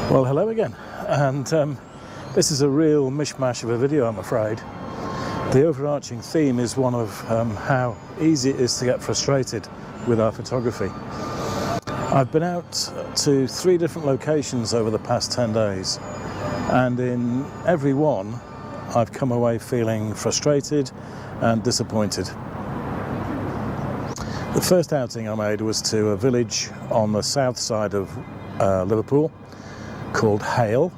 Well, hello again, and this is a real mishmash of a video, I'm afraid. The overarching theme is one of how easy it is to get frustrated with our photography. I've been out to 3 different locations over the past 10 days, and in every one I've come away feeling frustrated and disappointed. The first outing I made was to a village on the south side of Liverpool called Hale,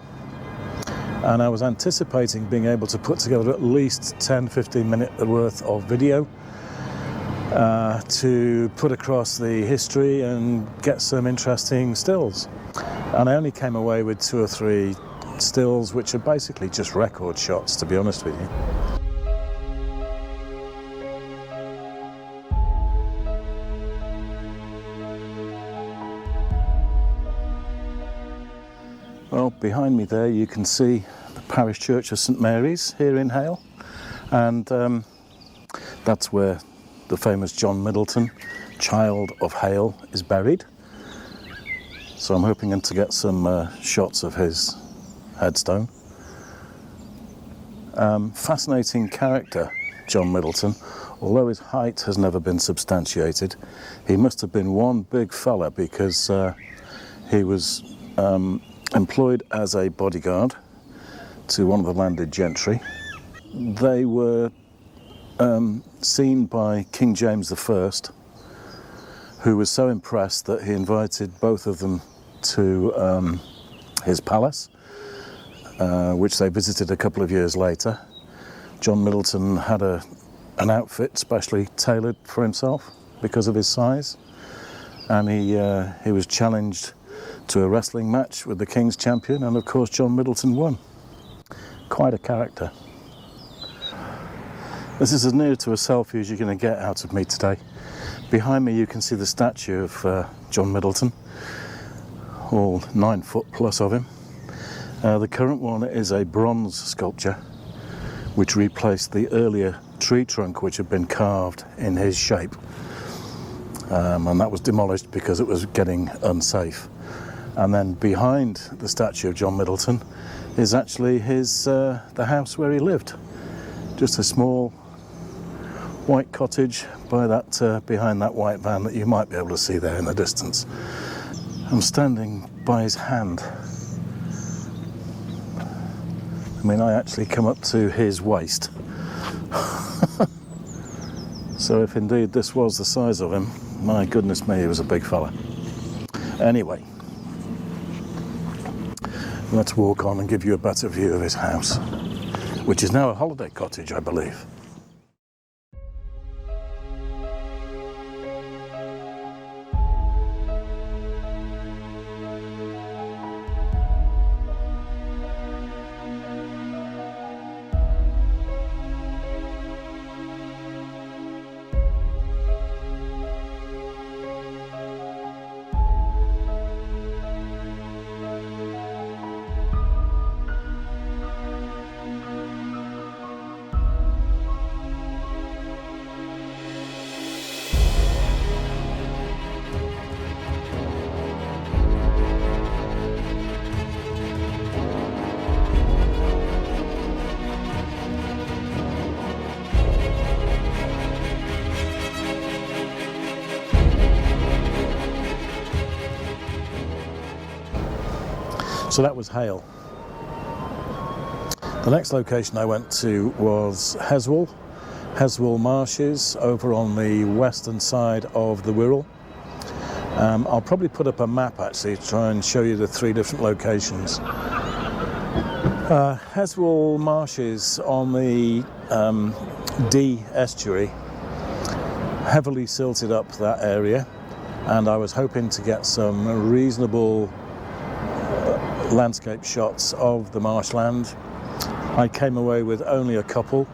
and I was anticipating being able to put together at least 10-15 minutes worth of video to put across the history and get some interesting stills, and I only came away with 2 or 3 stills which are basically just record shots, to be honest with you. Well, behind me there you can see the parish church of St Mary's here in Hale, and that's where the famous John Middleton, Child of Hale, is buried. So I'm hoping to get some shots of his headstone. Fascinating character, John Middleton. Although his height has never been substantiated, he must have been one big fella, because he was employed as a bodyguard to one of the landed gentry. They were seen by King James I, who was so impressed that he invited both of them to his palace, which they visited a couple of years later. John Middleton had an outfit specially tailored for himself because of his size, and he was challenged to a wrestling match with the King's champion, and of course John Middleton won. Quite a character. This is as near to a selfie as you're going to get out of me today. Behind me you can see the statue of John Middleton, all 9 foot plus of him. The current one is a bronze sculpture which replaced the earlier tree trunk which had been carved in his shape, and that was demolished because it was getting unsafe. And then behind the statue of John Middleton is actually the house where he lived. Just a small white cottage by that behind that white van that you might be able to see there in the distance. I'm standing by his hand. I mean, I actually come up to his waist. So if indeed this was the size of him, my goodness me, he was a big fella. Anyway, let's walk on and give you a better view of his house, which is now a holiday cottage, I believe. So that was Hale. The next location I went to was Haswell, Marshes, over on the western side of the Wirral. I'll probably put up a map actually to try and show you the 3 different locations. Haswell Marshes on the Dee estuary, heavily silted up that area, and I was hoping to get some reasonable landscape shots of the marshland. I came away with only a couple,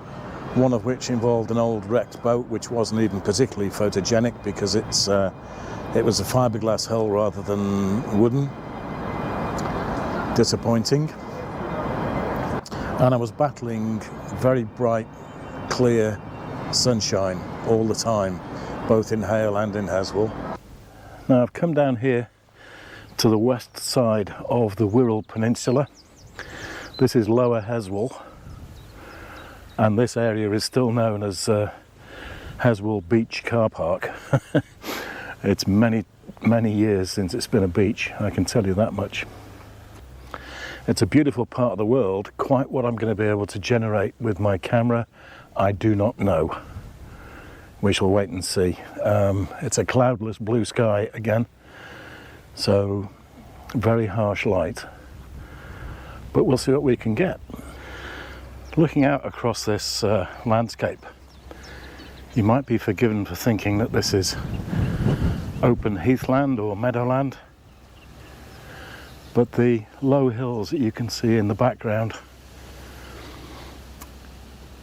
one of which involved an old wrecked boat which wasn't even particularly photogenic because it was a fiberglass hull rather than wooden. Disappointing. And I was battling very bright, clear sunshine all the time, both in Hale and in Haswell. Now I've come down here to the west side of the Wirral Peninsula. This is Lower Haswell, and this area is still known as Haswell Beach Car Park. It's many years since it's been a beach, I can tell you that much. It's a beautiful part of the world. Quite what I'm going to be able to generate with my camera, I do not know. We shall wait and see. It's a cloudless blue sky again, so very harsh light, but we'll see what we can get. Looking out across this landscape, you might be forgiven for thinking that this is open heathland or meadowland, but the low hills that you can see in the background,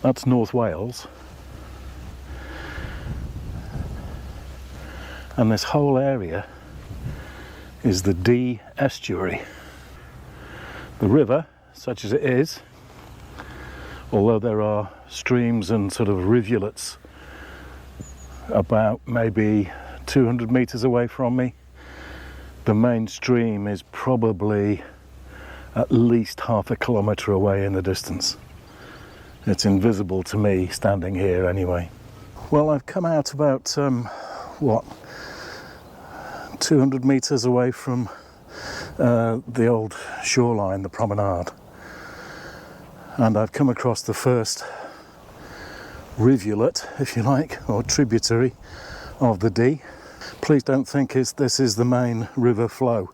that's North Wales, and this whole area is the Dee estuary. The river, such as it is, although there are streams and sort of rivulets about maybe 200 meters away from me, the main stream is probably at least half a kilometer away in the distance. It's invisible to me standing here anyway. Well, I've come out about 200 meters away from the old shoreline, the promenade, and I've come across the first rivulet, if you like, or tributary of the Dee. Please don't think this is the main river flow.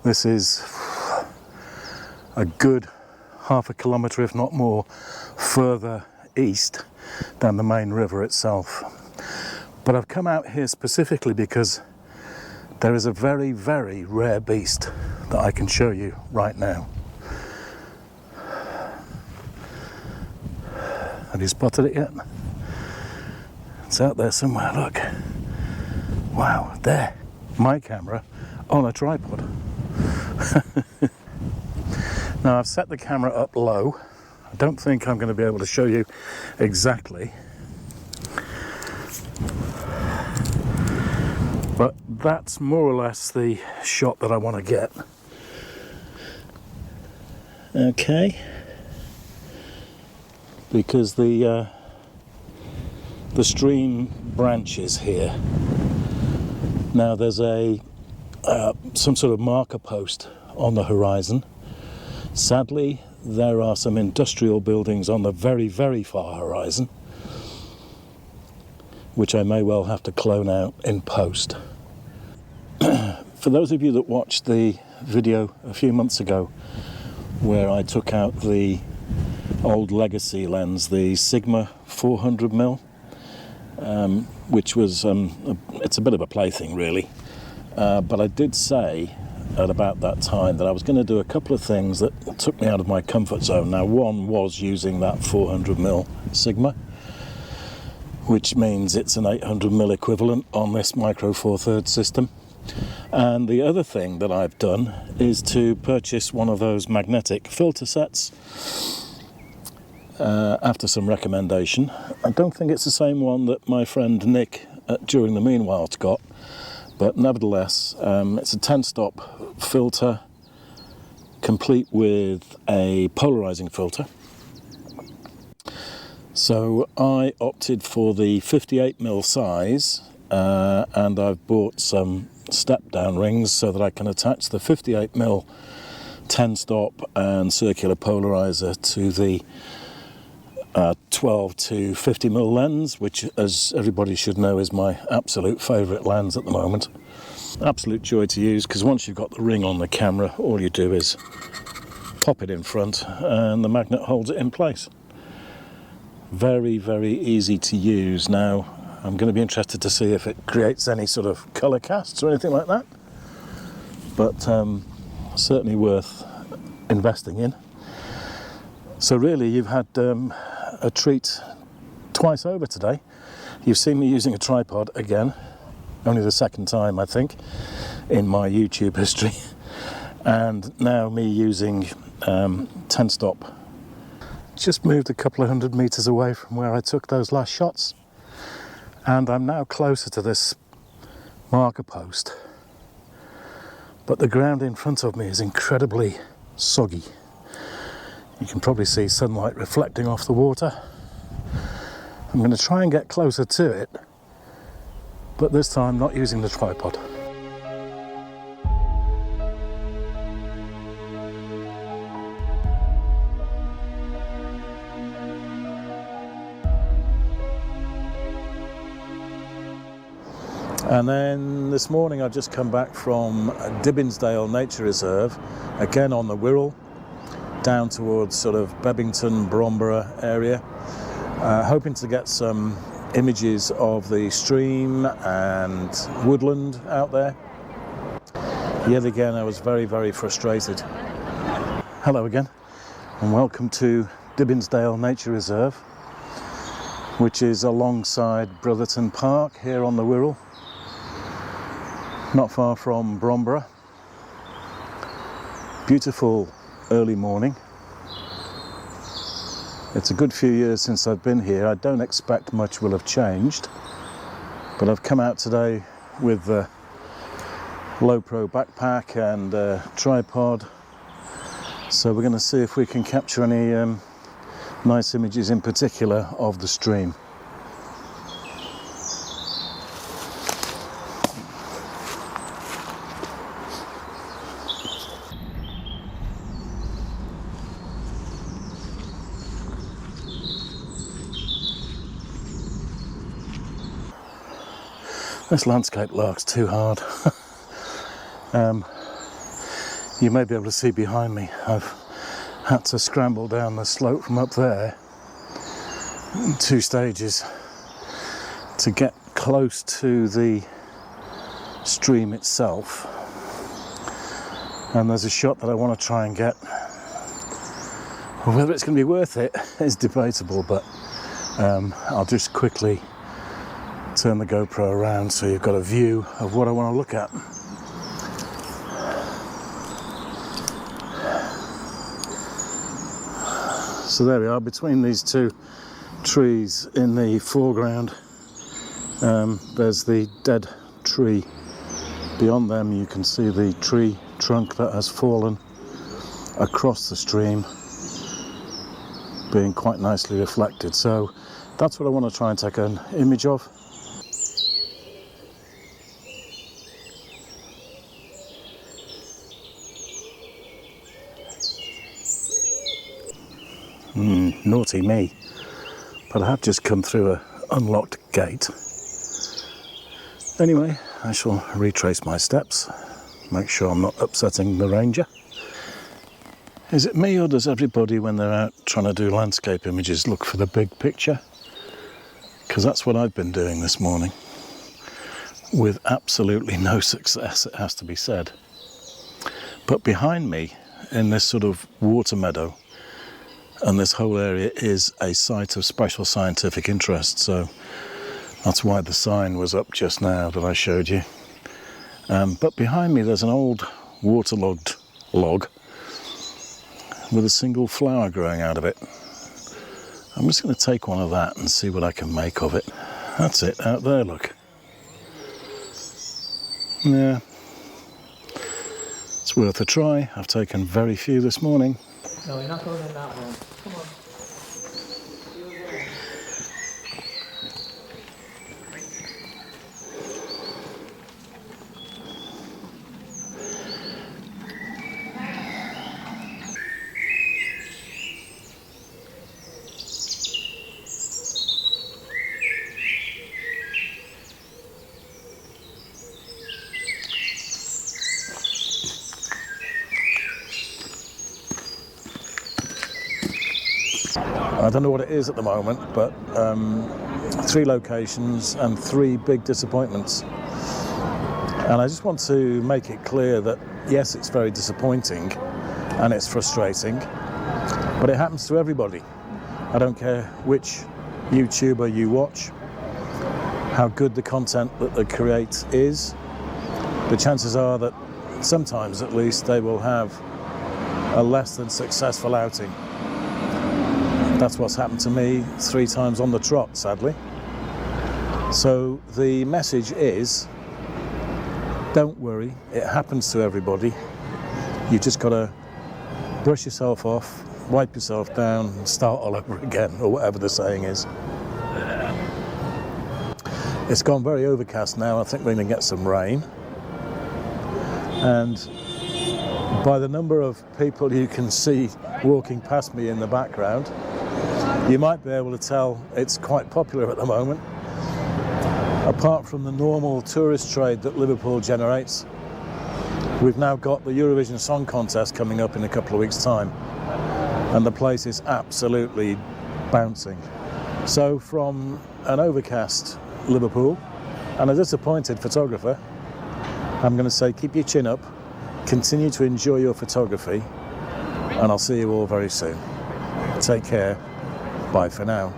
This is a good half a kilometre, if not more, further east than the main river itself. But I've come out here specifically because there is a very, very rare beast that I can show you right now. Have you spotted it yet? It's out there somewhere, look. Wow, there. My camera on a tripod. Now I've set the camera up low. I don't think I'm going to be able to show you exactly, but that's more or less the shot that I want to get. Okay, because the stream branches here. Now there's some sort of marker post on the horizon. Sadly, there are some industrial buildings on the very, very far horizon, which I may well have to clone out in post. For those of you that watched the video a few months ago where I took out the old legacy lens, the Sigma 400mm, which was, it's a bit of a plaything really, but I did say at about that time that I was going to do a couple of things that took me out of my comfort zone. Now, one was using that 400mm Sigma, which means it's an 800mm equivalent on this Micro Four Thirds system. And the other thing that I've done is to purchase one of those magnetic filter sets after some recommendation. I don't think it's the same one that my friend Nick During the Meanwhile's got, but nevertheless, it's a 10-stop filter complete with a polarizing filter. So I opted for the 58mm size, and I've bought some step-down rings so that I can attach the 58mm 10-stop and circular polarizer to the 12 to 50mm lens, which, as everybody should know, is my absolute favourite lens at the moment. Absolute joy to use, because once you've got the ring on the camera, all you do is pop it in front and the magnet holds it in place. Very, very easy to use. Now, I'm going to be interested to see if it creates any sort of colour casts or anything like that, but certainly worth investing in. So really, you've had a treat twice over today. You've seen me using a tripod again, only the second time I think in my YouTube history, and now me using 10-stop. Just moved a couple of 100 meters away from where I took those last shots, And I'm now closer to this marker post, but the ground in front of me is incredibly soggy. You can probably see sunlight reflecting off the water. I'm going to try and get closer to it, but this time not using the tripod. And then this morning I've just come back from Bbinsdale Nature Reserve, again on the Wirral, down towards sort of Bebbington, Bromborough area, hoping to get some images of the stream and woodland out there. Yet again I was very, very frustrated. Hello again and welcome to Bbinsdale Nature Reserve, which is alongside Middleton Park here on the Wirral, not far from Bromborough. Beautiful early morning. It's a good few years since I've been here. I don't expect much will have changed, but I've come out today with a low pro backpack and a tripod, so we're going to see if we can capture any nice images, in particular of the stream. This landscape lark's too hard. You may be able to see behind me, I've had to scramble down the slope from up there in 2 stages to get close to the stream itself. And there's a shot that I want to try and get. Whether it's going to be worth it is debatable, but I'll just quickly turn the GoPro around so you've got a view of what I want to look at. So there we are, between these 2 trees in the foreground, there's the dead tree. Beyond them you can see the tree trunk that has fallen across the stream, being quite nicely reflected. So that's what I want to try and take an image of. Naughty me, but I have just come through an unlocked gate. Anyway, I shall retrace my steps, make sure I'm not upsetting the ranger. Is it me, or does everybody, when they're out trying to do landscape images, look for the big picture? Because that's what I've been doing this morning, with absolutely no success, it has to be said. But behind me, in this sort of water meadow, and this whole area is a site of special scientific interest, so that's why the sign was up just now that I showed you. But behind me there's an old waterlogged log with a single flower growing out of it. I'm just going to take one of that and see what I can make of it. That's it, out there, look. Yeah, it's worth a try. I've taken very few this morning. No, you're not going in that one. Come on. I don't know what it is at the moment, but 3 locations and 3 big disappointments. And I just want to make it clear that yes, it's very disappointing and it's frustrating, but it happens to everybody. I don't care which YouTuber you watch, how good the content that they create is. The chances are that sometimes at least they will have a less than successful outing. That's what's happened to me 3 times on the trot, sadly. So the message is, don't worry, it happens to everybody. You just got to brush yourself off, wipe yourself down, and start all over again, or whatever the saying is. It's gone very overcast now. I think we're going to get some rain. And by the number of people you can see walking past me in the background, you might be able to tell it's quite popular at the moment. Apart from the normal tourist trade that Liverpool generates, we've now got the Eurovision Song Contest coming up in a couple of weeks' time, and the place is absolutely bouncing. So from an overcast Liverpool and a disappointed photographer, I'm going to say keep your chin up, continue to enjoy your photography, and I'll see you all very soon. Take care. Bye for now.